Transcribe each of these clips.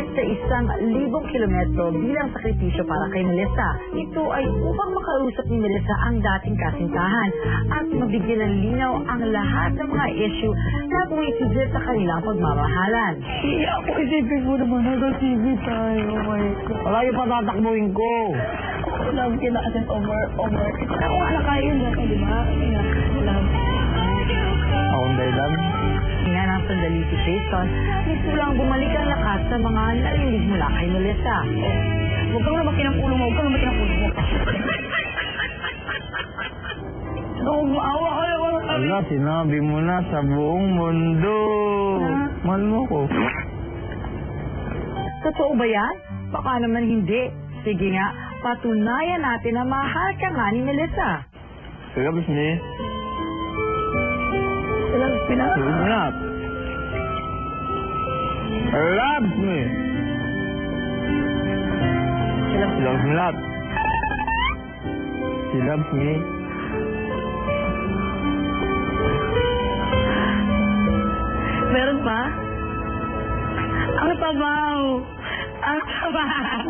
mahigit sa 1,000 kilometro bilang sakripisyo para kay Melissa. Ito ay upang makausap ni Melissa ang dating kasintahan at mabigyan ng linaw ang lahat ng mga issue na bumisigil sa kanilang pagmamahalan. Ako isipin mo naman nag-TV tayo. Oh my God. Wala yung patatakbuhin ko. Love kita as in over. Ako nga nakain na ka, di ba? Love. Akong dahilan. Nga ng sandali si Jason, gusto lang bumalik ang lakas sa mga narinig mula kay Melissa. Huwag kang lumaki ng ulo mo. Huwag maawa ka naman. Wala, sinabi mo na sa buong mundo. Mahal mo ko. Totoo ba yan? Baka naman hindi. Sige nga, patunayan natin na mahal ka nga ni Melissa. Sige, Bisni. Pinaka. Sige na. Loves me. She loves me lot. She loves me. Meron pa? Ang tabaw. Ang tabaw.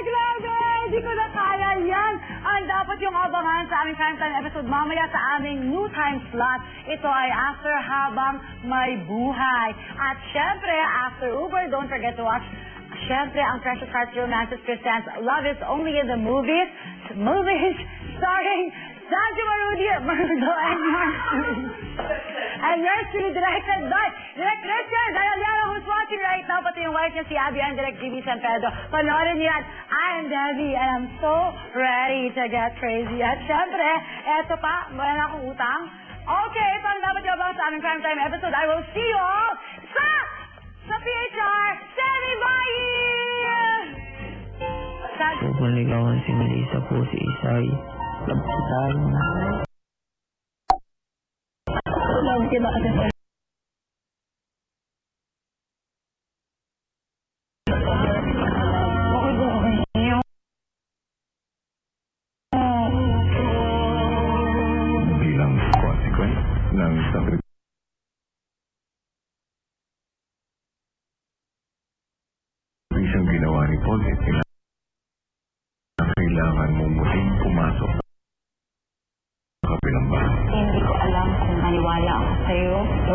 Grabe! Hindi ko na kaya yan! Ang dapat yung abangan sa aming Crime Time episode mamaya sa aming new time slot. Ito ay After Habang May Buhay. At syempre, after Uber, don't forget to watch syempre ang Precious Hearts Romances presents Love is Only in the Movies. Movies starring Sanjo Marudi, Murdo, and Marcy. And yours truly directed by Direct Richard Ayala, who's watching right now, pati yung wife niya si Abby and Direct Jimmy San Pedro. Panoorin niyo yan. I'm Debbie and I'm so ready to get crazy. At syempre, eto pa, wala na akong utang. Okay, ito ang dapat yung abang sa aming Crime Time episode. I will see you all sa PHR Semi-Bayi! Kung ligawan si Melissa po si Isay. Love kita. Love kita as in bilang consequence ng sakripisyong ginawa ni Paulette, kailangan mong muling pumasok sa kabilang bahay. Hindi ko alam kung maniwala ako sa'yo o